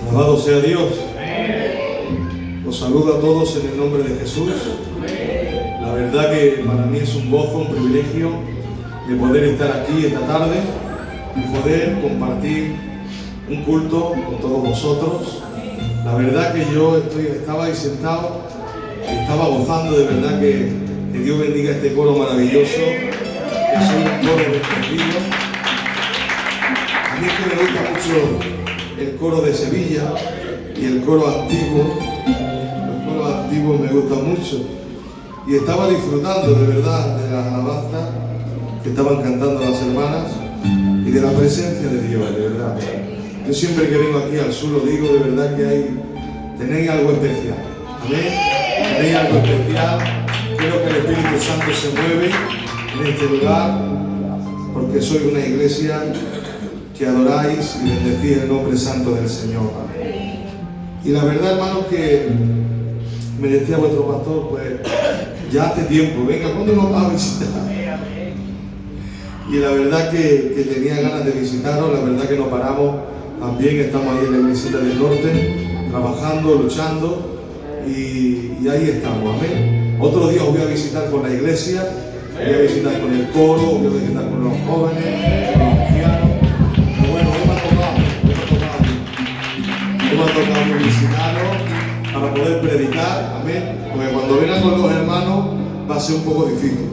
Alabado sea Dios. Os saludo a todos en el nombre de Jesús. La verdad que para mí es un gozo, un privilegio de poder estar aquí esta tarde y poder compartir un culto con todos vosotros. La verdad que yo estaba ahí sentado y estaba gozando de verdad que Dios bendiga este coro maravilloso, que es un coro bendecido. A mí es que me gusta mucho el coro de Sevilla y el coro antiguo. Los coros antiguos me gustan mucho. Y estaba disfrutando de verdad de las alabanzas que estaban cantando las hermanas y de la presencia de Dios, de verdad. Yo siempre que vengo aquí al sur lo digo, de verdad que tenéis algo especial. Amén. Tenéis algo especial. Creo que el Espíritu Santo se mueve en este lugar porque soy una iglesia que adoráis y bendecís el nombre santo del Señor. Y la verdad, hermanos, que me decía vuestro pastor, pues ya hace tiempo, venga, ¿cuándo nos va a visitar? Y la verdad que tenía ganas de visitaros, la verdad que no paramos, también estamos ahí en la iglesia del norte, trabajando, luchando, y ahí estamos, amén. Otro día os voy a visitar con la iglesia, voy a visitar con el coro, voy a visitar con los jóvenes, con los ancianos. Pero bueno, hoy me ha tocado visitaros para poder predicar, amén. Porque cuando vengan con los hermanos va a ser un poco difícil.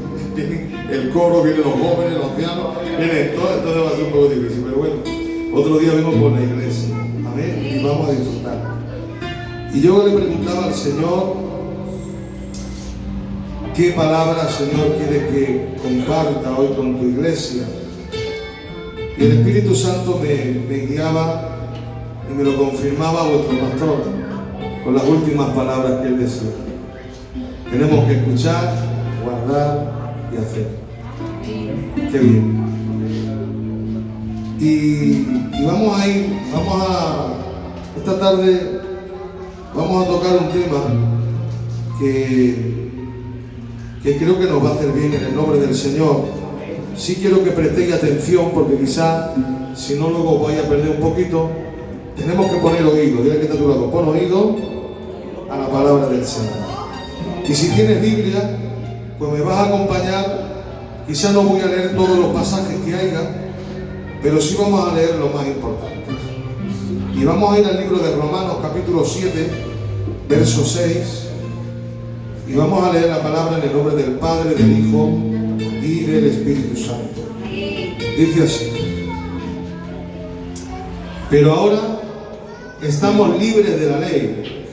El coro, vienen los jóvenes, los ancianos, vienen todos, entonces va a ser un poco difícil. Pero bueno, otro día vengo con la iglesia, amén, y vamos a disfrutar. Y yo le preguntaba al Señor, ¿qué palabra, Señor, quieres que comparta hoy con tu iglesia? Y el Espíritu Santo me guiaba y me lo confirmaba vuestro pastor con las últimas palabras que él decía. Tenemos que escuchar, guardar y hacer. Qué bien. Y vamos a ir, esta tarde vamos a tocar un tema que creo que nos va a hacer bien en el nombre del Señor. Sí quiero que prestéis atención porque quizás si no luego os vais a perder un poquito. Tenemos que poner oído, dile que está a tu lado, pon oído a la palabra del Señor. Y si tienes Biblia, pues me vas a acompañar. Quizás no voy a leer todos los pasajes que haya, pero sí vamos a leer los más importantes. Y vamos a ir al libro de Romanos capítulo 7, verso 6. Y vamos a leer la palabra en el nombre del Padre, del Hijo y del Espíritu Santo. Dice así: pero ahora estamos libres de la ley,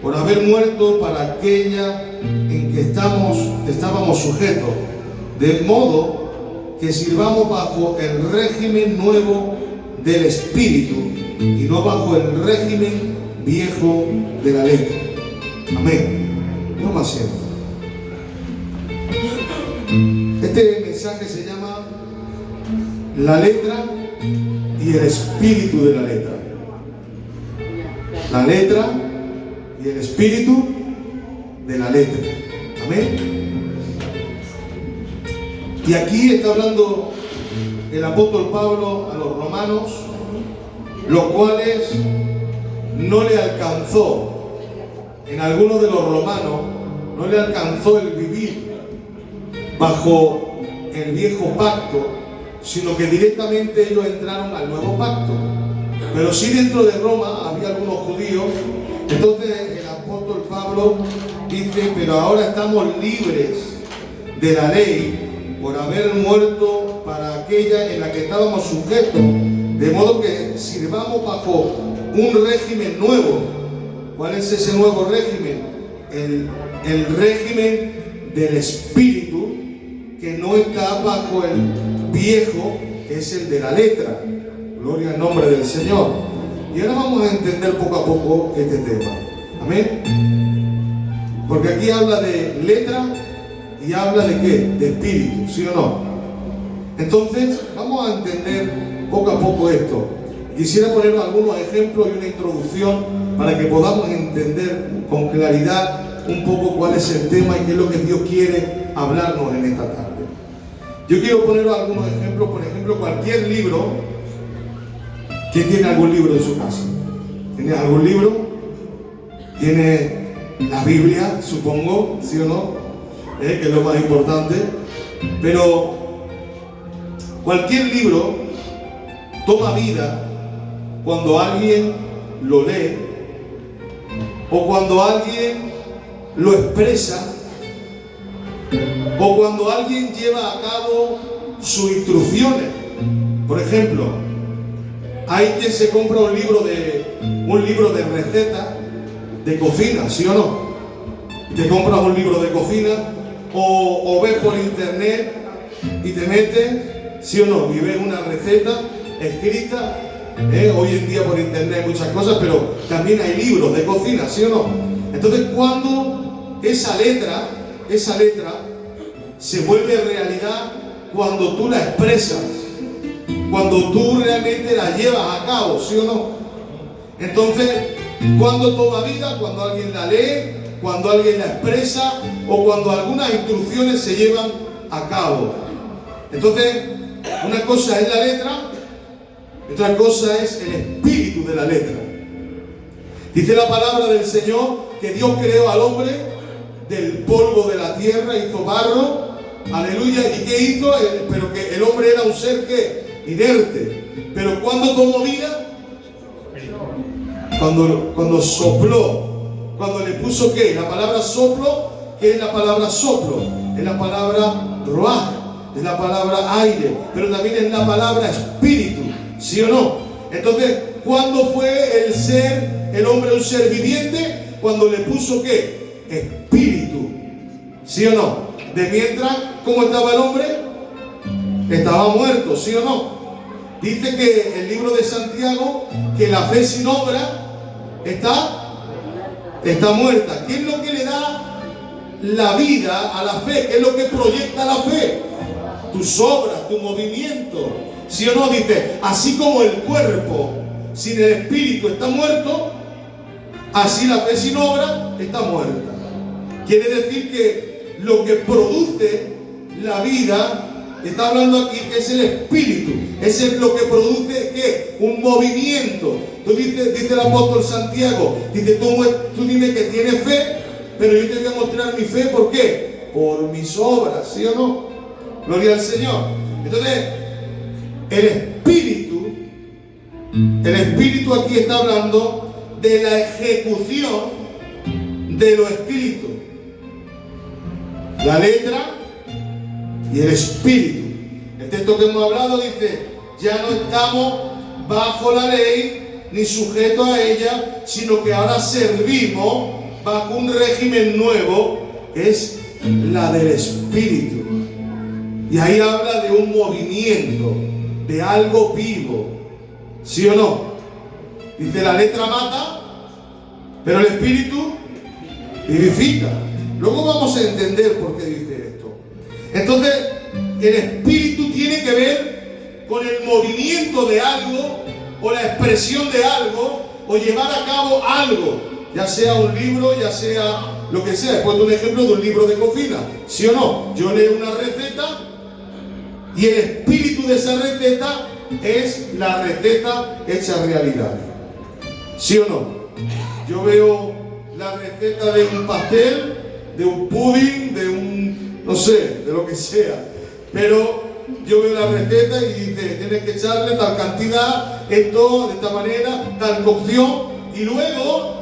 por haber muerto para aquella en que estábamos sujetos, de modo que sirvamos bajo el régimen nuevo del Espíritu y no bajo el régimen viejo de la ley. Amén. No más siento. Este mensaje se llama La letra y el espíritu de la letra. La letra y el espíritu de la letra. Amén. Y aquí está hablando el apóstol Pablo a los romanos, los cuales no le alcanzó, en algunos de los romanos, no le alcanzó el vivir bajo el viejo pacto, sino que directamente ellos entraron al nuevo pacto. Pero sí dentro de Roma había algunos judíos. Entonces el apóstol Pablo dice, pero ahora estamos libres de la ley por haber muerto para aquella en la que estábamos sujetos, de modo que sirvamos bajo un régimen nuevo. ¿Cuál es ese nuevo régimen? El régimen del espíritu, que no está bajo el viejo, que es el de la letra. Gloria al nombre del Señor. Y ahora vamos a entender poco a poco este tema. Amén. Porque aquí habla de letra y habla de ¿qué? De espíritu, ¿sí o no? Entonces vamos a entender poco a poco esto. Quisiera poner algunos ejemplos y una introducción para que podamos entender con claridad un poco cuál es el tema y qué es lo que Dios quiere hablarnos en esta tarde. Yo quiero poner algunos ejemplos. Por ejemplo, cualquier libro. ¿Quién tiene algún libro en su casa? ¿Tienes algún libro? ¿Tienes la Biblia, supongo, sí o no? Que es lo más importante. Pero cualquier libro toma vida cuando alguien lo lee o cuando alguien lo expresa o cuando alguien lleva a cabo sus instrucciones. Por ejemplo, hay quien se compra un libro de recetas de cocina, ¿sí o no? Te compras un libro de cocina o ves por internet y te metes, ¿sí o no? Y ves una receta escrita. Hoy en día por internet hay muchas cosas, pero también hay libros de cocina, ¿sí o no? Entonces, cuando esa letra se vuelve realidad, cuando tú la expresas, cuando tú realmente la llevas a cabo, ¿sí o no? Entonces, cuando toma vida, cuando alguien la lee, cuando alguien la expresa o cuando algunas instrucciones se llevan a cabo. Entonces, una cosa es la letra, otra cosa es el espíritu de la letra. Dice la palabra del Señor que Dios creó al hombre del polvo de la tierra, hizo barro, aleluya, ¿y qué hizo? Pero que el hombre era un ser que inerte. Pero cuando tomó vida, cuando sopló, cuando le puso ¿qué? La palabra soplo, ¿qué es la palabra soplo? Es la palabra ruaj, es la palabra aire, pero también es la palabra espíritu, ¿sí o no? Entonces, ¿cuándo fue el hombre un ser viviente? Cuando le puso ¿qué? Espíritu, ¿sí o no? De mientras, ¿cómo estaba el hombre? Estaba muerto, ¿sí o no? Dice que el libro de Santiago que la fe sin obra está muerta. ¿Qué es lo que le da la vida a la fe? ¿Qué es lo que proyecta la fe? Tus obras, tu movimiento. ¿Sí o no? Dice, así como el cuerpo sin el espíritu está muerto, así la fe sin obra está muerta. Quiere decir que lo que produce la vida, está hablando aquí que es el espíritu, es lo que produce ¿qué? Un movimiento. Dice el apóstol Santiago, dice, tú dime que tienes fe, pero yo te voy a mostrar mi fe, ¿por qué? Por mis obras, ¿sí o no? Gloria al Señor. Entonces, el espíritu aquí está hablando de la ejecución de lo escrito. La letra y el espíritu. El texto que hemos hablado dice, ya no estamos bajo la ley ni sujetos a ella, sino que ahora servimos bajo un régimen nuevo, que es la del espíritu. Y ahí habla de un movimiento, de algo vivo, ¿sí o no? Dice, la letra mata, pero el espíritu vivifica. Luego vamos a entender por qué dice esto. Entonces, el espíritu tiene que ver con el movimiento de algo, o la expresión de algo, o llevar a cabo algo, ya sea un libro, ya sea lo que sea. He puesto un ejemplo de un libro de cocina, ¿sí o no? Yo leo una receta y el espíritu de esa receta es la receta hecha realidad, ¿sí o no? Yo veo la receta de un pastel, de un pudding, de un, no sé, de lo que sea, pero yo veo la receta y dice, tienes que echarle tal cantidad, esto, de esta manera, tal cocción, y luego,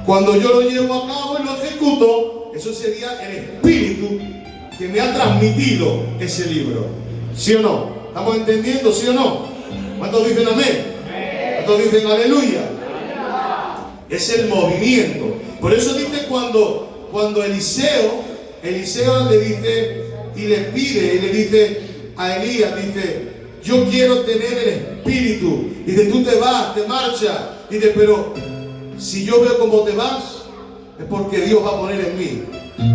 cuando yo lo llevo a cabo y lo ejecuto, eso sería el espíritu que me ha transmitido ese libro, ¿sí o no? ¿Estamos entendiendo, sí o no? ¿Cuántos dicen amén? ¿Cuántos dicen aleluya? Es el movimiento. Por eso dice cuando Eliseo le dice y le pide y le dice a Elías, dice, yo quiero tener el espíritu. Dice, tú te vas, te marchas. Dice, pero si yo veo cómo te vas, es porque Dios va a poner en mí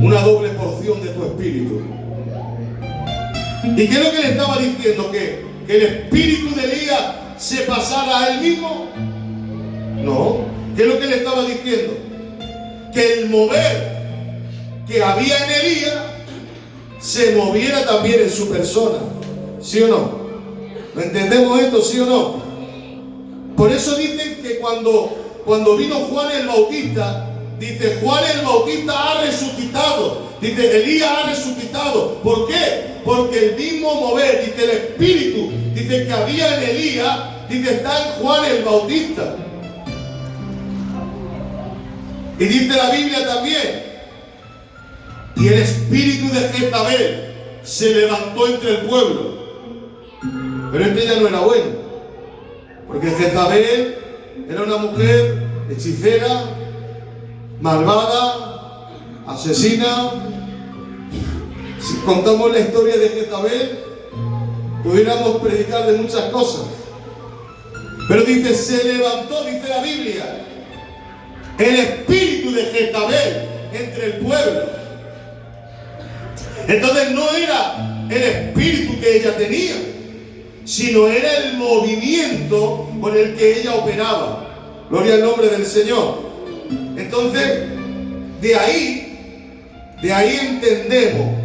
una doble porción de tu espíritu. ¿Y qué es lo que le estaba diciendo? ¿Que el espíritu de Elías se pasara a él mismo? No. ¿Qué es lo que le estaba diciendo? Que el mover que había en Elías se moviera también en su persona, ¿sí o no? ¿Lo entendemos esto, sí o no? Por eso dicen que cuando vino Juan el Bautista, dice, Juan el Bautista ha resucitado. Dice, Elías ha resucitado. ¿Por qué? Porque el mismo mover, dice, el espíritu, dice, que había en Elías, dice, está en Juan el Bautista. Y dice la Biblia también, y el espíritu de Jezabel se levantó entre el pueblo. Pero este ya no era bueno, porque Jezabel era una mujer hechicera, malvada, asesina. Si contamos la historia de Jezabel, pudiéramos predicar de muchas cosas. Pero dice, se levantó, dice la Biblia, el espíritu de Jezabel entre el pueblo. Entonces no era el espíritu que ella tenía, sino era el movimiento con el que ella operaba. Gloria al nombre del Señor. Entonces, de ahí entendemos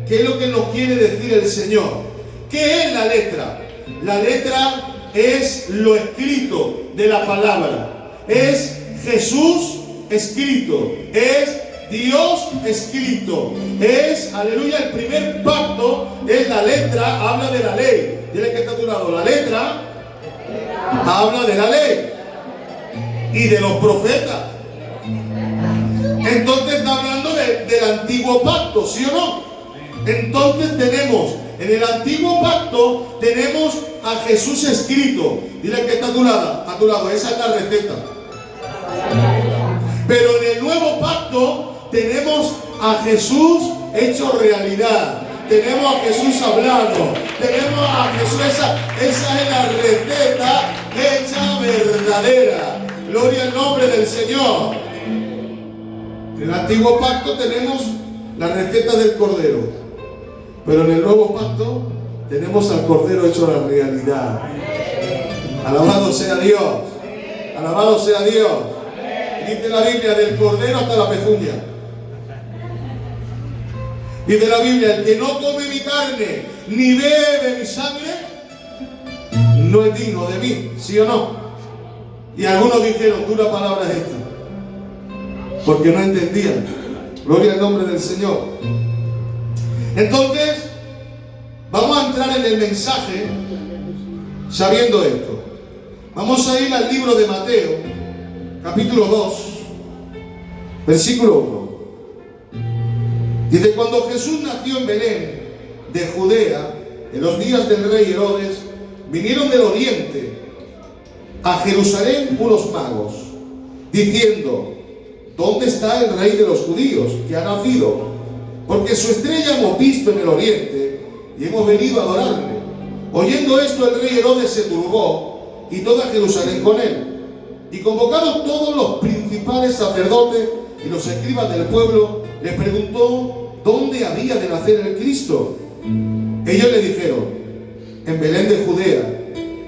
qué es lo que nos quiere decir el Señor. ¿Qué es la letra? La letra es lo escrito de la palabra. Es Jesús escrito. Es Dios escrito. Es, aleluya, el primer pacto es la letra, habla de la ley. Dile que está a tu lado. La letra habla de la ley y de los profetas. Entonces está hablando del antiguo pacto, ¿sí o no? Entonces tenemos, en el antiguo pacto, tenemos a Jesús escrito. Dile que está a tu lado, esa es la receta. Pero en el nuevo pacto tenemos a Jesús hecho realidad. Tenemos a Jesús hablando. Tenemos a Jesús, esa es la receta hecha verdadera. Gloria al nombre del Señor. En el antiguo pacto tenemos la receta del Cordero, pero en el nuevo pacto tenemos al Cordero hecho la realidad. Alabado sea Dios. Alabado sea Dios. Dice la Biblia, del Cordero hasta la pezuña. Dice la Biblia, el que no come mi carne ni bebe mi sangre no es digno de mí, ¿sí o no? Y algunos dijeron, dura palabra es esta, porque no entendían. Gloria al nombre del Señor. Entonces, vamos a entrar en el mensaje sabiendo esto. Vamos a ir al libro de Mateo, capítulo 2, versículo 1. Dice, cuando Jesús nació en Belén, de Judea, en los días del rey Herodes, vinieron del oriente a Jerusalén unos magos, diciendo, ¿dónde está el rey de los judíos que ha nacido? Porque su estrella hemos visto en el oriente y hemos venido a adorarle. Oyendo esto, el rey Herodes se turbó y toda Jerusalén con él. Y convocados todos los principales sacerdotes y los escribas del pueblo, le preguntó dónde había de nacer el Cristo. Ellos le dijeron, en Belén de Judea,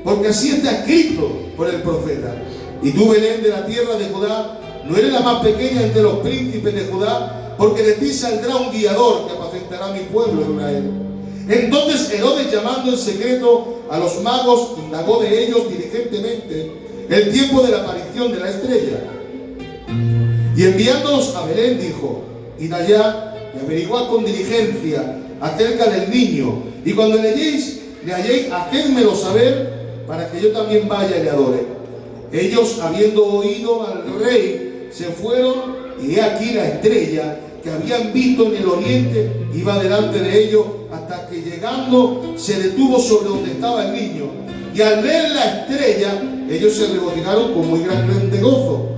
porque así está escrito por el profeta. Y tú, Belén, de la tierra de Judá, no eres la más pequeña entre los príncipes de Judá, porque de ti saldrá un guiador que apacentará a mi pueblo Israel. Entonces Herodes, llamando en secreto a los magos, indagó de ellos diligentemente el tiempo de la aparición de la estrella. Y enviándolos a Belén dijo, id allá y averiguad con diligencia acerca del niño, y cuando le halléis, hacedmelo saber, para que yo también vaya y le adore. Ellos, habiendo oído al rey, se fueron, y he aquí la estrella que habían visto en el oriente iba delante de ellos, hasta que llegando se detuvo sobre donde estaba el niño. Y al ver la estrella, ellos se regocijaron con muy grande gozo.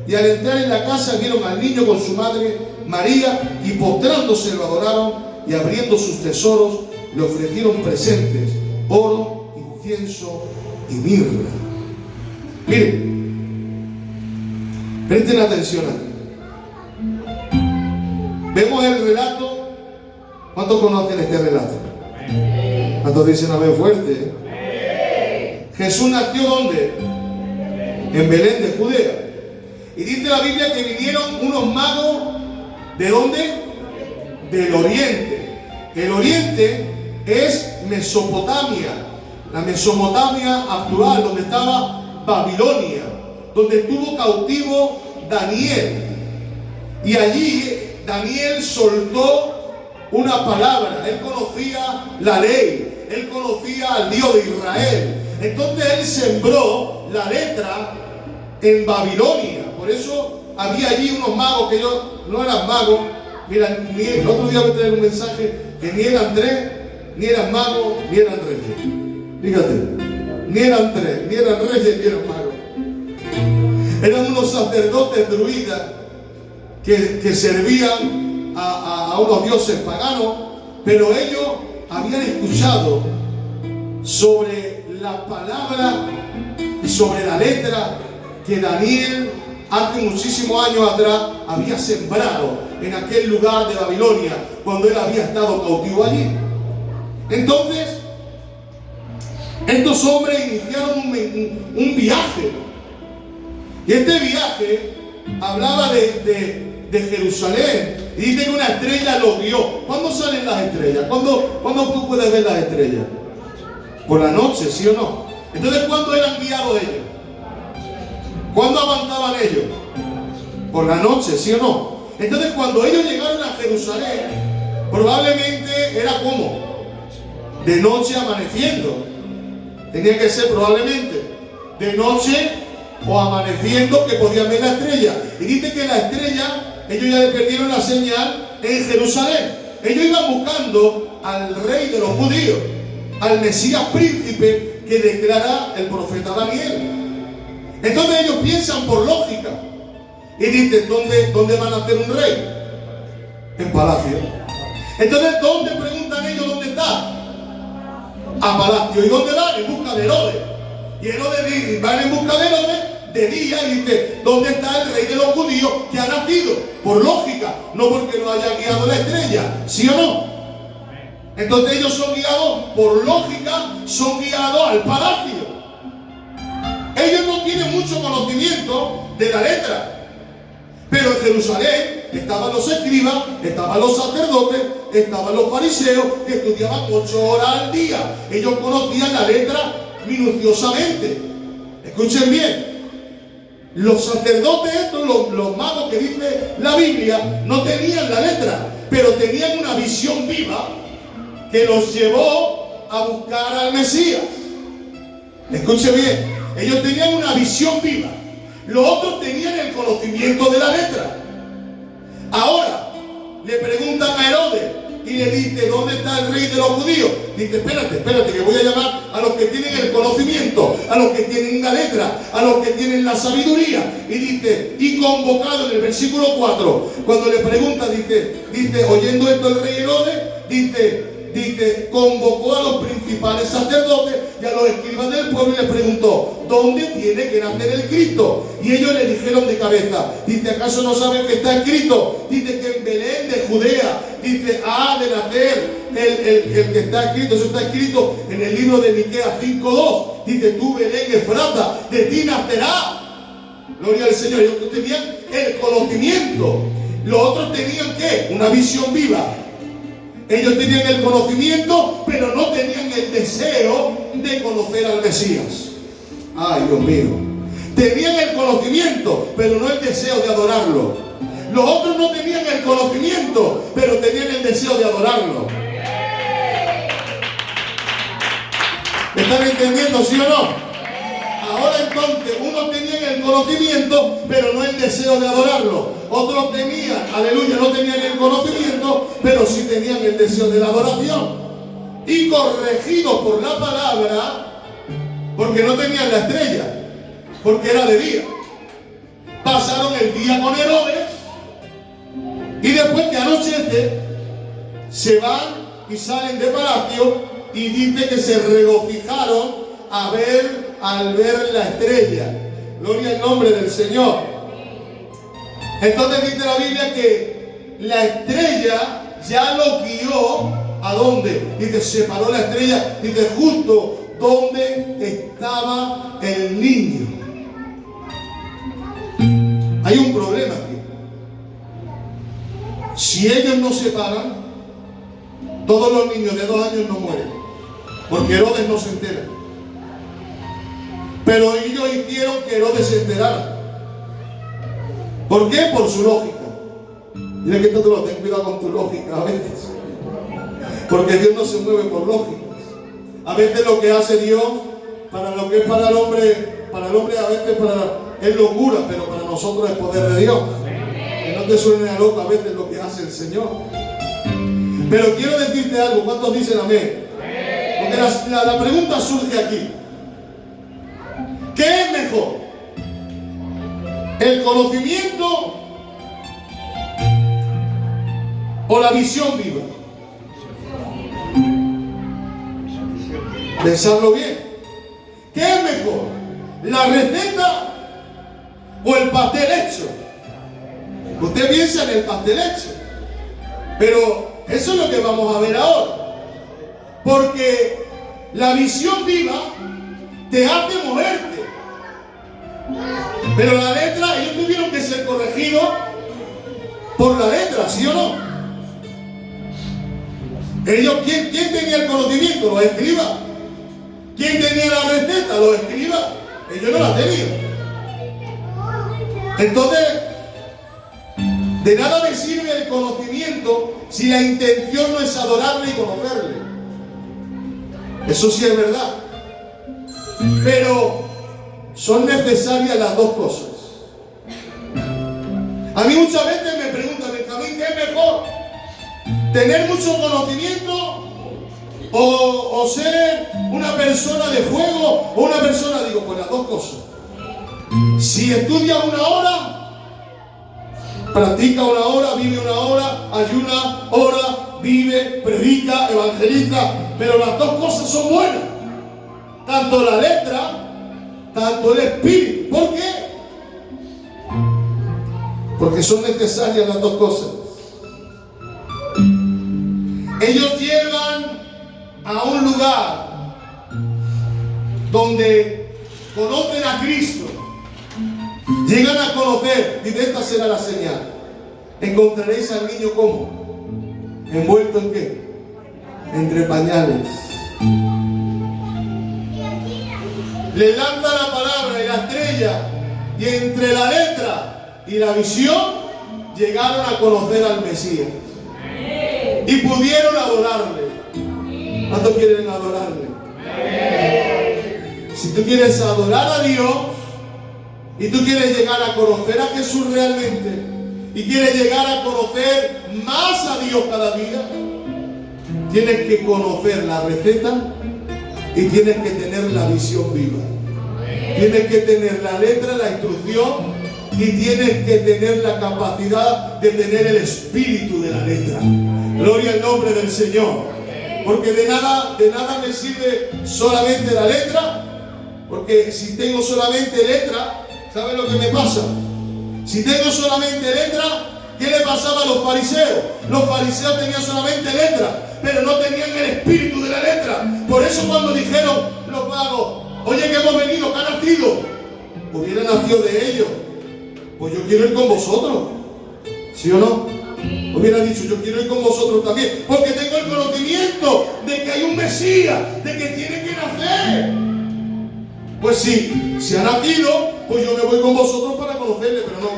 Y al entrar en la casa vieron al niño con su madre María, y postrándose lo adoraron, y abriendo sus tesoros le ofrecieron presentes, oro, incienso y mirra. Miren, presten atención aquí. Vemos el relato. ¿Cuántos conocen este relato? ¿Cuántos dicen amén fuerte? Jesús nació ¿dónde? En Belén de Judea. Y dice la Biblia que vinieron unos magos, ¿de dónde? Del oriente. El oriente es Mesopotamia, la Mesopotamia actual, donde estaba Babilonia. donde estuvo cautivo Daniel. Y allí Daniel soltó una palabra. Él conocía la ley, él conocía al Dios de Israel. Entonces él sembró la letra en Babilonia. Por eso había allí unos magos que ellos no eran magos. Mira, el otro día voy a tener un mensaje que ni eran tres, ni eran magos, ni eran reyes. Fíjate, ni eran tres, ni eran reyes, ni eran magos. Eran unos sacerdotes druidas que servían a unos dioses paganos, pero ellos habían escuchado sobre la palabra y sobre la letra que Daniel hace muchísimos años atrás había sembrado en aquel lugar de Babilonia cuando él había estado cautivo allí. Entonces estos hombres iniciaron un viaje, y este viaje hablaba de Jerusalén, y dice que una estrella los guió. ¿Cuándo salen las estrellas? ¿Cuándo tú puedes ver las estrellas? Por la noche, ¿sí o no? Entonces, ¿cuándo eran guiados ellos? ¿Cuándo avanzaban ellos? Por la noche, ¿sí o no? Entonces, cuando ellos llegaron a Jerusalén, probablemente era como de noche amaneciendo. Tenía que ser probablemente de noche o amaneciendo, que podían ver la estrella. Y dice que la estrella, ellos ya le perdieron la señal en Jerusalén. Ellos iban buscando al rey de los judíos, al Mesías príncipe que declara el profeta Daniel. Entonces ellos piensan por lógica y dicen, ¿dónde van a hacer un rey? En palacio. Entonces, ¿dónde preguntan ellos dónde está? A palacio. ¿Y dónde van? En busca de Herodes. Y Herodes van en busca de Herodes de día y dice, ¿dónde está el rey de los judíos que ha nacido? Por lógica, no porque lo haya guiado la estrella, ¿sí o no? Entonces ellos son guiados por lógica, son guiados al palacio. Ellos no tienen mucho conocimiento de la letra. Pero en Jerusalén estaban los escribas, estaban los sacerdotes, estaban los fariseos que estudiaban 8 horas al día. Ellos conocían la letra minuciosamente. Escuchen bien. Los sacerdotes estos, los magos que dice la Biblia, no tenían la letra, pero tenían una visión viva que los llevó a buscar al Mesías. Escuchen bien. Ellos tenían una visión viva. Los otros tenían el conocimiento de la letra. Ahora le preguntan a Herodes y le dice, ¿dónde está el rey de los judíos? Dice, espérate, que voy a llamar a los que tienen el conocimiento, a los que tienen la letra, a los que tienen la sabiduría. Y dice, y convocado en el versículo 4, cuando le pregunta, dice, oyendo esto el rey Herodes, dice, convocó a los principales sacerdotes y a los escribas del pueblo y les preguntó, ¿dónde tiene que nacer el Cristo? Y ellos le dijeron de cabeza, dice, ¿acaso no saben que está escrito? Dice que en Belén de Judea, dice, ha de nacer el que está escrito. Eso está escrito en el libro de Miqueas 5:2. Dice, tú Belén Efrata, de ti nacerá. Gloria al Señor. Ellos tenían el conocimiento. Los otros tenían, ¿qué? Una visión viva. Ellos tenían el conocimiento, pero no tenían el deseo de conocer al Mesías. Ay, Dios mío. Tenían el conocimiento, pero no el deseo de adorarlo. Los otros no tenían el conocimiento, pero tenían el deseo de adorarlo. ¿Me están entendiendo, sí o no? Ahora entonces, unos tenían el conocimiento, pero no el deseo de adorarlo. Otros tenían, aleluya, no tenían el conocimiento, pero sí tenían el deseo de la adoración. Y corregidos por la palabra, porque no tenían la estrella, porque era de día. Pasaron el día con Herodes, y después que anochece, se van y salen de palacio, y dice que se regocijaron al ver la estrella. Gloria al nombre del Señor. Entonces dice la Biblia que la estrella ya los guió. ¿A dónde? Dice, se paró la estrella, dice, justo donde estaba el niño. Hay un problema aquí. Si ellos no se paran, todos los niños de 2 años no mueren, porque Herodes no se entera. Pero ellos hicieron que Herodes se enterara. ¿Por qué? Por su lógica. Mira que tú ten cuidado con tu lógica a veces. Porque Dios no se mueve por lógicas. A veces lo que hace Dios, para lo que es para el hombre a veces es locura, pero para nosotros es poder de Dios. Que no te suene a loco a veces lo que hace el Señor. Pero quiero decirte algo, ¿cuántos dicen amén? Porque la pregunta surge aquí. ¿Qué es mejor? ¿El conocimiento o la visión viva? Pensadlo bien. ¿Qué es mejor? ¿La receta o el pastel hecho? Usted piensa en el pastel hecho, pero eso es lo que vamos a ver ahora. Porque la visión viva te hace moverte. Pero la letra, ellos tuvieron que ser corregidos por la letra, ¿sí o no? Ellos, ¿quién tenía el conocimiento? Los escribas. ¿Quién tenía la receta? Los escribas. Ellos no la tenían. Entonces, de nada me sirve el conocimiento si la intención no es adorarle y conocerle. Eso sí es verdad. Pero son necesarias las dos cosas. A mí muchas veces me preguntan, Benjamín, ¿qué es mejor? ¿Tener mucho conocimiento o ser una persona de fuego o una persona? Digo, pues las dos cosas. Si estudia una hora, practica una hora, vive una hora, ayuna hora, vive, predica, evangeliza. Pero las dos cosas son buenas. Tanto la letra, tanto el espíritu. ¿Por qué? Porque son necesarias las dos cosas. Ellos llegan a un lugar donde conocen a Cristo. Llegan a conocer, y esta será la señal. Encontraréis al niño ¿cómo? ¿Envuelto en qué? Entre pañales. Le lanza la palabra y la estrella, y entre la letra y la visión llegaron a conocer al Mesías y pudieron adorarle. ¿Cuántos quieren adorarle? Si tú quieres adorar a Dios y tú quieres llegar a conocer a Jesús realmente y quieres llegar a conocer más a Dios cada día, tienes que conocer la receta y tienes que tener la visión viva. Tienes que tener la letra, la instrucción, y tienes que tener la capacidad de tener el espíritu de la letra. Gloria al nombre del Señor. Porque de nada me sirve solamente la letra, porque si tengo solamente letra, ¿saben lo que me pasa? Si tengo solamente letra, ¿qué le pasaba a los fariseos? Los fariseos tenían solamente letra, pero no tenían el espíritu de la letra. Por eso cuando dijeron los magos, oye, que hemos venido, que ha nacido, hubiera nacido de ellos, pues yo quiero ir con vosotros, ¿sí o no? Hubiera dicho, yo quiero ir con vosotros también, porque tengo el conocimiento de que hay un Mesías, de que tiene que nacer. Pues sí, si ha nacido, pues yo me voy con vosotros para conocerle, pero no.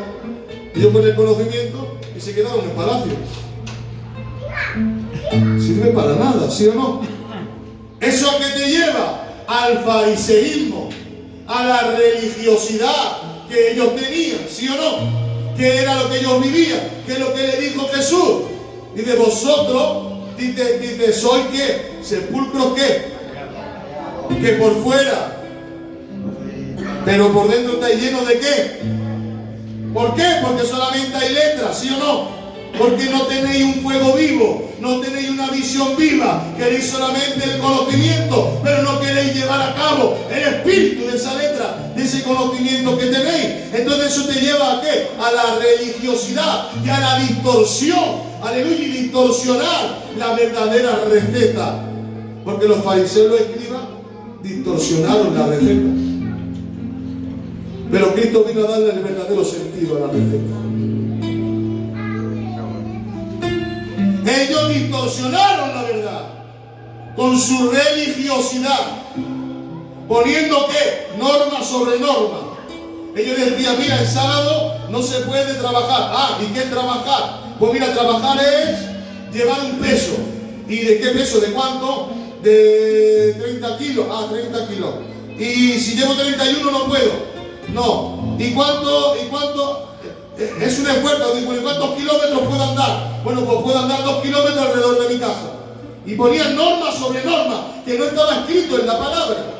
Ellos con el conocimiento y se quedaron en el palacio. Sirve para nada, ¿sí o no? ¿Eso a qué te lleva? Al fariseísmo, a la religiosidad que ellos tenían, ¿sí o no? ¿Qué era lo que ellos vivían? ¿Qué es lo que le dijo Jesús? Dice, vosotros, dice, ¿sois qué? ¿Sepulcros qué? Que por fuera, pero por dentro estáis llenos de qué. ¿Por qué? Porque solamente hay letras, ¿sí o no? Porque no tenéis un fuego vivo, no tenéis una visión viva, queréis solamente el conocimiento, pero no queréis llevar a cabo el espíritu de esa letra, de ese conocimiento que tenéis. Entonces eso te lleva ¿a qué? A la religiosidad y a la distorsión, aleluya, y distorsionar la verdadera receta. Porque los fariseos y los escribas distorsionaron la receta. Pero Cristo vino a darle el verdadero sentido a la receta. Ellos distorsionaron la verdad con su religiosidad. poniendo ¿qué? Norma sobre norma. Ellos decían, mira, el sábado no se puede trabajar. Ah, ¿y qué es trabajar? Pues mira, trabajar es llevar un peso. ¿Y de qué peso? ¿De cuánto? De 30 kilos. Ah, 30 kilos. Y si llevo 31 no puedo. No. ¿Y cuánto? Es un esfuerzo. Digo, ¿y cuántos kilómetros puedo andar? Bueno, pues puedo andar 2 kilómetros alrededor de mi casa. Y ponían norma sobre norma que no estaba escrito en la palabra.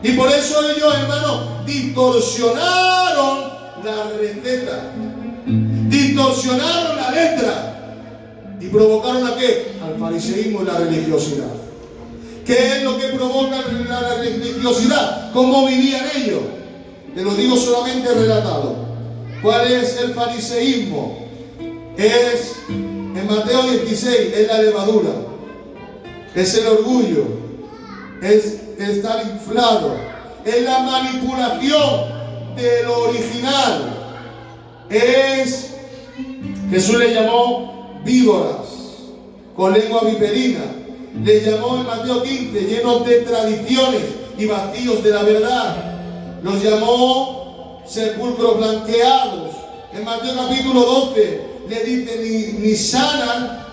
Y por eso ellos, hermanos, distorsionaron la receta, distorsionaron la letra y provocaron ¿a qué? Al fariseísmo y la religiosidad. ¿Qué es lo que provoca la religiosidad? ¿Cómo vivían ellos? Te lo digo solamente relatado. ¿Cuál es el fariseísmo? Es, en Mateo 16, es la levadura, es el orgullo, es estar inflado, es la manipulación de lo original, es, Jesús le llamó víboras, con lengua viperina, le llamó en Mateo 15, llenos de tradiciones y vacíos de la verdad, los llamó sepulcros blanqueados. En Mateo capítulo 12 le dice ni sanan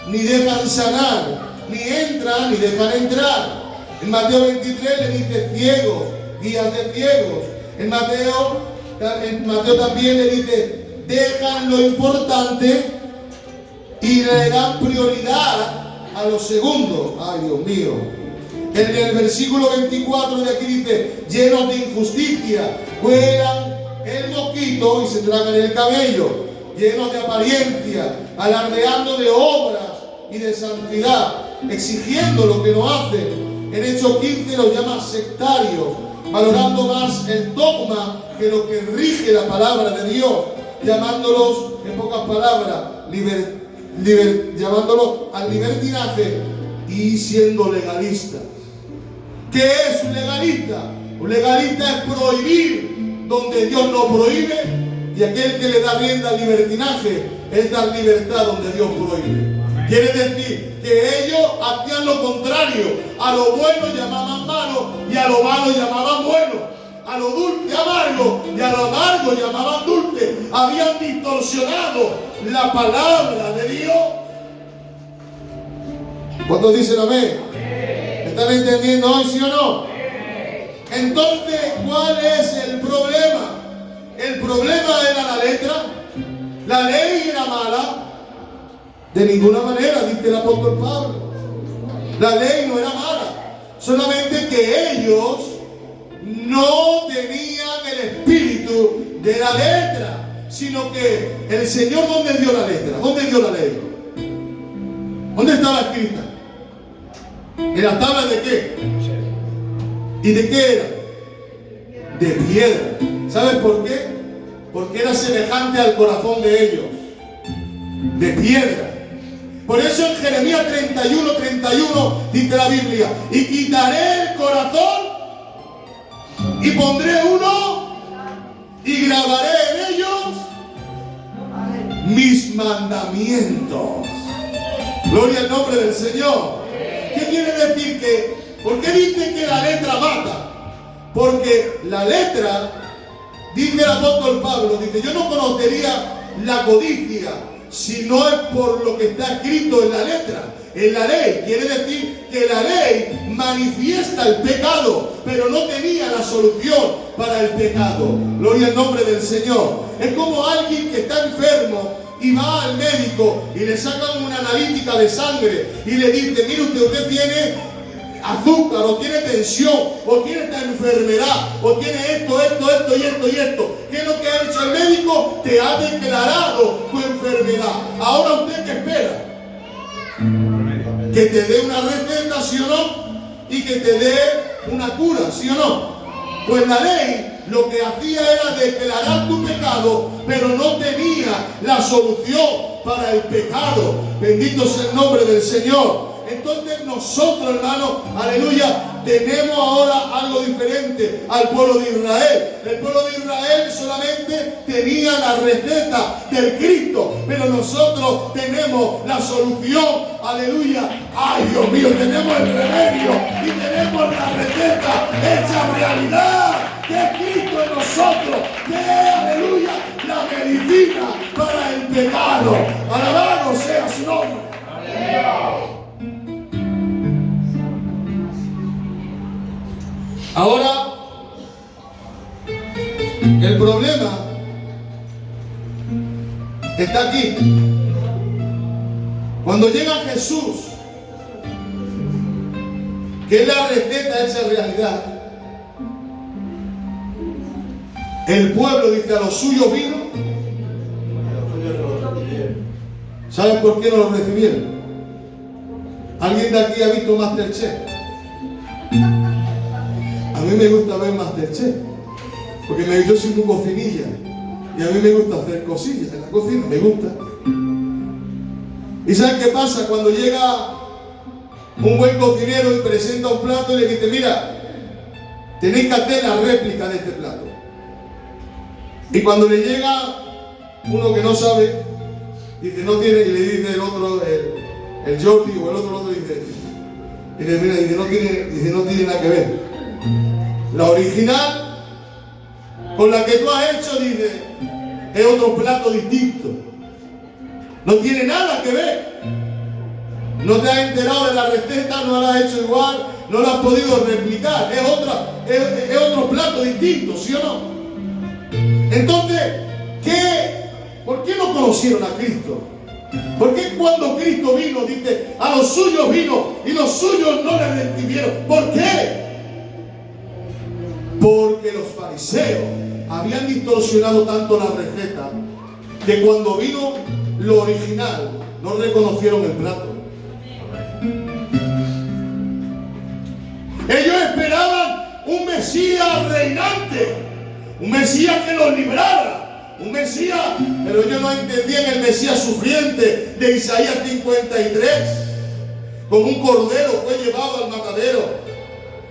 ni dejan sanar, ni entran ni dejan entrar. En Mateo 23 le dice ciegos, guías de ciegos. En Mateo también le dice dejan lo importante y le dan prioridad a los segundos. Ay, Dios mío. En el versículo 24 de aquí dice llenos de injusticia, cuelan el mosquito y se tragan el cabello, llenos de apariencia, alardeando de obras y de santidad, exigiendo lo que no hacen. En Hechos 15 los llama sectarios, valorando más el dogma que lo que rige la palabra de Dios, llamándolos, en pocas palabras, llamándolos al libertinaje y siendo legalistas. ¿Qué es un legalista? Un legalista es prohibir donde Dios no prohíbe, y aquel que le da rienda al libertinaje es dar libertad donde Dios prohíbe. Quiere decir que ellos hacían lo contrario. A lo bueno llamaban malo y a lo malo llamaban bueno. A lo dulce amargo y a lo amargo llamaban dulce. Habían distorsionado la palabra de Dios. ¿Cuántos dicen amén? ¿Me están entendiendo hoy, sí o no? Entonces, ¿cuál es el problema? El problema era la letra. La ley era mala. De ninguna manera, dice el apóstol Pablo. La ley no era mala, solamente que ellos no tenían el espíritu de la letra, sino que el Señor, ¿dónde dio la letra? ¿Dónde dio la ley? ¿Dónde estaba escrita? ¿En las tablas de qué? ¿Y de qué era? De piedra. ¿Sabes por qué? Porque era semejante al corazón de ellos, de piedra. Por eso en Jeremías 31 dice la Biblia, y quitaré el corazón y pondré uno y grabaré en ellos mis mandamientos. Gloria al nombre del Señor. ¿Qué quiere decir que? ¿Por qué dice que la letra mata? Porque la letra, dice el apóstol Pablo, dice, yo no conocería la codicia si no es por lo que está escrito en la letra, en la ley. Quiere decir que la ley manifiesta el pecado, pero no tenía la solución para el pecado. Gloria al nombre del Señor. Es como alguien que está enfermo y va al médico y le sacan una analítica de sangre y le dice, mire usted tiene azúcar, o tiene tensión, o tiene esta enfermedad, o tiene esto y esto. ¿Qué es lo que ha hecho el médico? Te ha declarado tu enfermedad. Ahora usted ¿qué espera? Que te dé una receta, ¿sí o no? Y que te dé una cura, ¿sí o no? Pues la ley lo que hacía era declarar tu pecado, pero no tenía la solución para el pecado. Bendito sea el nombre del Señor. Entonces nosotros, hermanos, aleluya, tenemos ahora algo diferente al pueblo de Israel. El pueblo de Israel solamente tenía la receta del Cristo, pero nosotros tenemos la solución. Aleluya. Ay, Dios mío, tenemos el remedio y tenemos la receta hecha realidad, que es Cristo en nosotros, que es, aleluya, la medicina para el pecado. Alabado sea su nombre. Ahora, el problema está aquí. Cuando llega Jesús, que es la receta hecha realidad, el pueblo dice: a los suyos vino. ¿Saben por qué no lo recibieron? ¿Alguien de aquí ha visto Masterchef? A mí me gusta ver Masterchef, porque yo soy muy cocinilla y a mí me gusta hacer cosillas en la cocina, me gusta. ¿Y saben qué pasa? Cuando llega un buen cocinero y presenta un plato y le dice: mira, tenéis que hacer la réplica de este plato. Y cuando le llega uno que no sabe, dice: no tiene, y le dice el otro, el Jordi o el otro dice, mira, no tiene nada que ver. La original con la que tú has hecho, dice, es otro plato distinto. No tiene nada que ver. No te has enterado de la receta, no la has hecho igual, no la has podido replicar. Es otro plato distinto, ¿sí o no? Entonces, ¿por qué no conocieron a Cristo? ¿Por qué cuando Cristo vino, dice, a los suyos vino y los suyos no le recibieron? ¿Por qué? Porque los fariseos habían distorsionado tanto la receta que cuando vino lo original no reconocieron el plato. Ellos esperaban un Mesías reinante, un Mesías que los librara, un Mesías, pero ellos no entendían el Mesías sufriente de Isaías 53. Como un cordero fue llevado al matadero,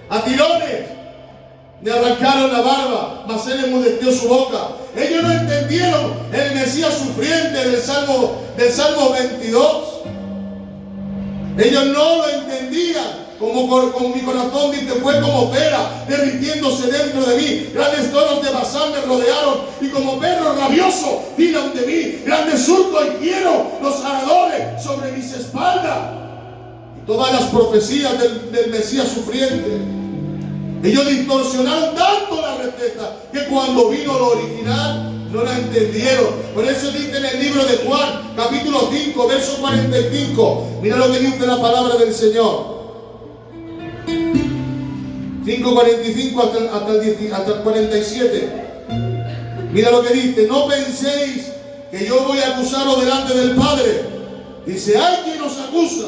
a tirones le arrancaron la barba, mas él enmudeció su boca. Ellos no entendieron el Mesías sufriente del Salmo 22. Ellos no lo entendían. Como con mi corazón, dice, fue como cera derritiéndose dentro de mí. Grandes toros de Basán me rodearon y como perros rabiosos tiran de mí. Grandes surcos hicieron los aradores sobre mis espaldas. Y todas las profecías del Mesías sufriente, ellos distorsionaron tanto la receta que cuando vino lo original no la entendieron. Por eso dice en el libro de Juan, capítulo 5, verso 45. Mira lo que dice la palabra del Señor. 5:45 hasta el 47. Mira lo que dice: no penséis que yo voy a acusaros delante del Padre. Dice: hay quien os acusa.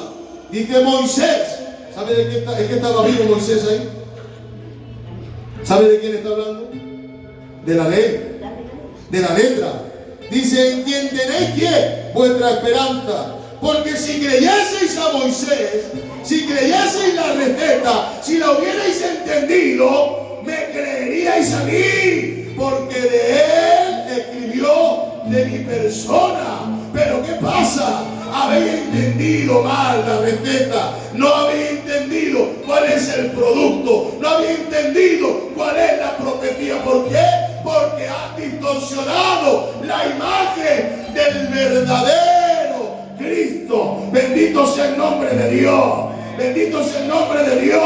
Dice Moisés. ¿Sabe de quién está? Es que estaba vivo Moisés ahí. ¿Sabe de quién está hablando? De la ley, de la letra. Dice: en quien tenéis que vuestra esperanza. Porque si creyeseis a Moisés, si creyeseis la receta, si la hubierais entendido, me creeríais a mí, porque de él escribió de mi persona. Pero ¿qué pasa? Habéis entendido mal la receta, no habéis entendido cuál es el producto, no habéis entendido cuál es la profecía. ¿Por qué? Porque has distorsionado la imagen del verdadero Cristo. Bendito sea el nombre de Dios, bendito sea el nombre de Dios.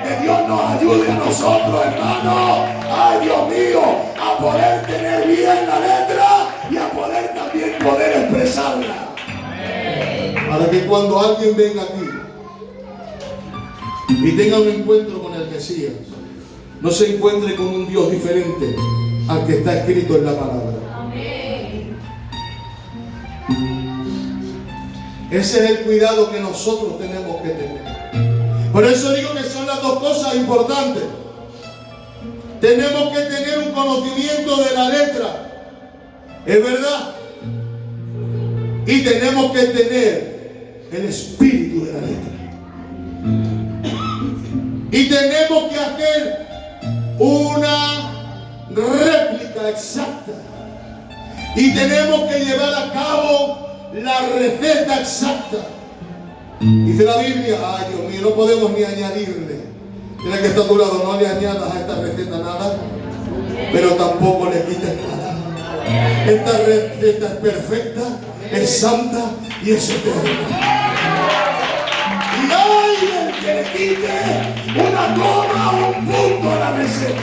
Que Dios nos ayude a nosotros, hermanos, ay Dios mío, a poder tener bien la letra y a poder también poder expresarla. Para que cuando alguien venga aquí y tenga un encuentro con el Mesías, no se encuentre con un Dios diferente al que está escrito en la palabra. Ese es el cuidado que nosotros tenemos que tener. Por eso digo que son las dos cosas importantes. Tenemos que tener un conocimiento de la letra, es verdad, y tenemos que tener el espíritu de la letra. Y tenemos que hacer una réplica exacta. Y tenemos que llevar a cabo la receta exacta. Dice la Biblia, ay Dios mío, no podemos ni añadirle. Mira que está a tu lado, no le añadas a esta receta nada, pero tampoco le quites nada. Esta receta es perfecta, es santa y es eterna. Y hay el que le quite una coma o un punto a la receta.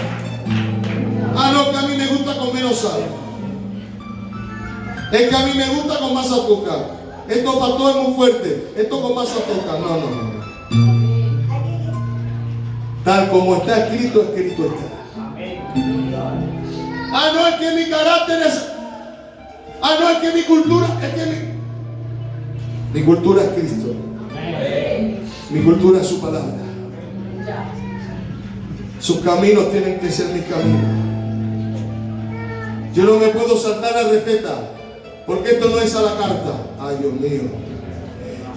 Ah, no, que a mí me gusta con menos sal. Es que a mí me gusta con más azúcar. Esto para todo es muy fuerte. Esto con más azúcar. No, no, no. Tal como está escrito, escrito está. Ah, no, es que mi carácter es... Ah, no, es que mi cultura... Es que mi cultura es Cristo. Mi cultura es su palabra. Sus caminos tienen que ser mis caminos. Yo no me puedo saltar la receta, porque esto no es a la carta. Ay, Dios mío.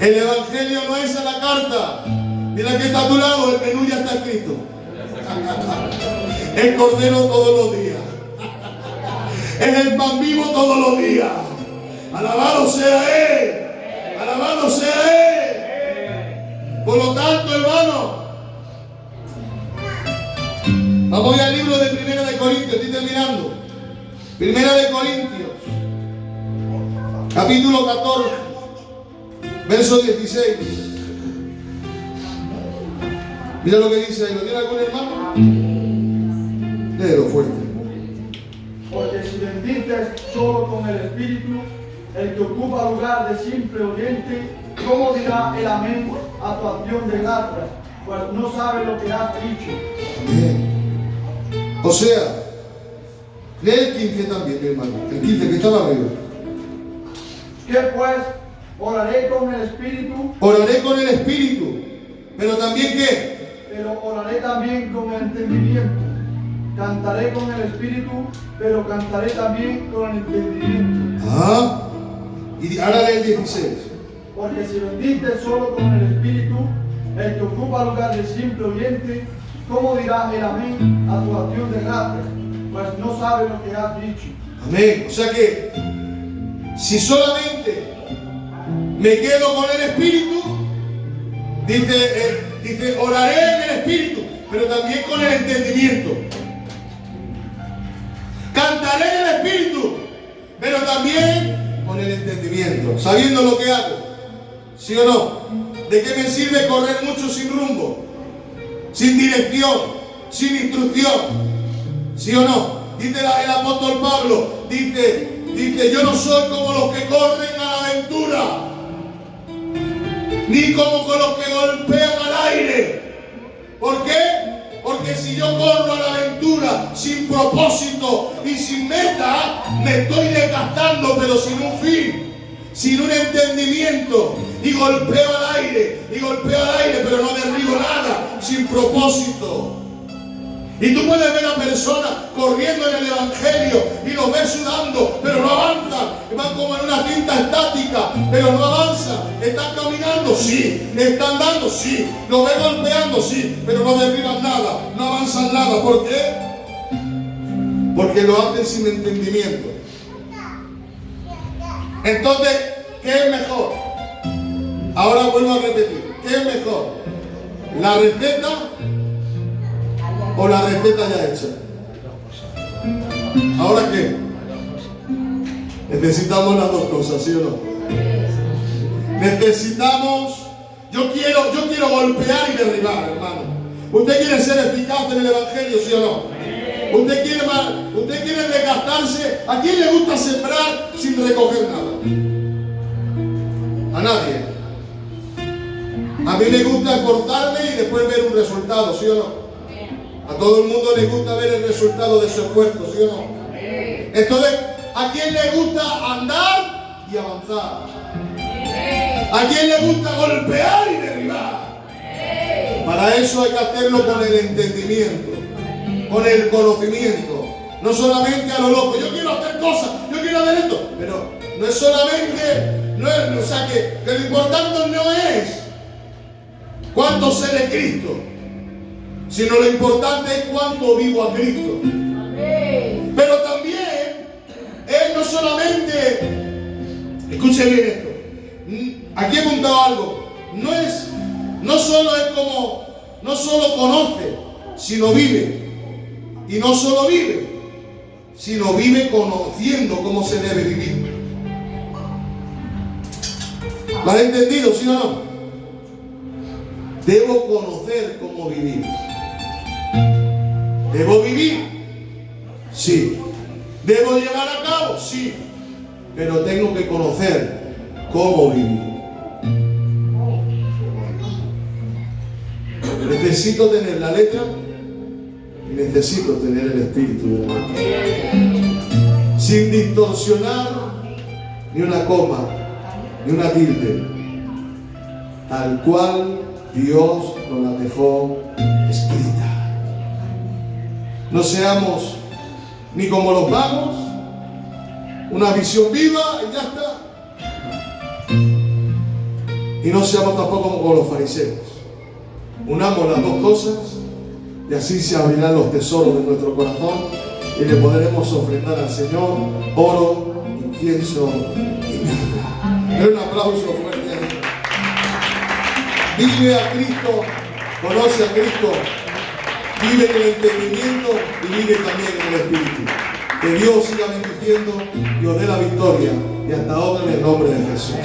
El evangelio no es a la carta. Mira que está a tu lado, el menú ya está escrito. El cordero todos los días. Es el pan vivo todos los días. Alabado sea Él. Alabado sea Él. Por lo tanto, hermano, vamos al libro de Primera de Corintios. Estoy terminando. Primera de Corintios, capítulo 14, verso 16. Mira lo que dice ahí. ¿Lo tiene algún hermano? Léelo fuerte. Porque si bendices solo con el Espíritu, el que ocupa lugar de simple oyente, ¿cómo dirá el amén a tu acción de gracias? Pues no sabe lo que has dicho. Amén. O sea, lee el 15 también, mi hermano. El 15 que estaba arriba. ¿Qué pues? Oraré con el Espíritu. Oraré con el Espíritu. Pero también ¿qué? Pero oraré también con el entendimiento. Cantaré con el Espíritu, pero cantaré también con el entendimiento. Ah. Y ahora lee el 16. Porque si bendices solo con el Espíritu, el que ocupa lugar de simple oyente, ¿cómo dirá el amén a tu acción de gracias? Pues no sabe lo que has dicho. Amén. O sea que si solamente me quedo con el Espíritu, dice oraré en el Espíritu, pero también con el entendimiento. Cantaré en el Espíritu, pero también con el entendimiento, sabiendo lo que hago. ¿Sí o no? ¿De qué me sirve correr mucho sin rumbo? Sin dirección, sin instrucción. ¿Sí o no? Dice el apóstol Pablo, dice, yo no soy como los que corren a la aventura, ni como con los que golpean al aire. ¿Por qué? Porque si yo corro a la aventura sin propósito y sin meta, me estoy desgastando, pero sin un fin, sin un entendimiento, y golpeo al aire, pero no derribo nada, sin propósito. Y tú puedes ver a personas corriendo en el Evangelio y los ves sudando, pero no avanzan. Van como en una cinta estática, pero no avanzan. Están caminando, sí. Están dando, sí. Los ves golpeando, sí. Pero no derriban nada, no avanzan nada. ¿Por qué? Porque lo hacen sin entendimiento. Entonces, ¿qué es mejor? Ahora vuelvo a repetir. ¿Qué es mejor? ¿La receta o la receta ya hecha? ¿Ahora qué? Necesitamos las dos cosas, ¿sí o no? Necesitamos... Yo quiero golpear y derribar, hermano. ¿Usted quiere ser eficaz en el Evangelio, sí o no? ¿Usted quiere desgastarse? ¿A quién le gusta sembrar sin recoger nada? A nadie. A mí me gusta esforzarme y después ver un resultado, ¿sí o no? A todo el mundo le gusta ver el resultado de su esfuerzo, ¿sí o no? Entonces, ¿a quién le gusta andar y avanzar? ¿A quién le gusta golpear y derribar? Para eso hay que hacerlo con el entendimiento, con el conocimiento. No solamente a lo loco. Yo quiero hacer cosas, yo quiero hacer esto. Pero no es solamente, o sea que lo importante no es cuánto sé de Cristo. sino lo importante es cuánto vivo a Cristo. Pero también, Él no solamente, escuche bien esto, aquí he apuntado algo, no solo conoce, sino vive. Y no solo vive, sino vive conociendo cómo se debe vivir. ¿Lo has entendido, sí o no? Debo conocer cómo vivir. ¿Debo vivir? Sí. ¿Debo llevar a cabo? Sí. Pero tengo que conocer cómo vivir. Necesito tener la letra y necesito tener el espíritu de la letra. Sin distorsionar ni una coma, ni una tilde, tal cual Dios nos la dejó escrita. No seamos ni como los magos, una visión viva y ya está. Y no seamos tampoco como los fariseos. Unamos las dos cosas y así se abrirán los tesoros de nuestro corazón y le podremos ofrendar al Señor oro, incienso y mirra. Dale un aplauso fuerte a Dios. Vive a Cristo, conoce a Cristo, vive en el entendimiento y vive también en el Espíritu. Que Dios siga bendiciendo y os dé la victoria. Y hasta ahora en el nombre de Jesús.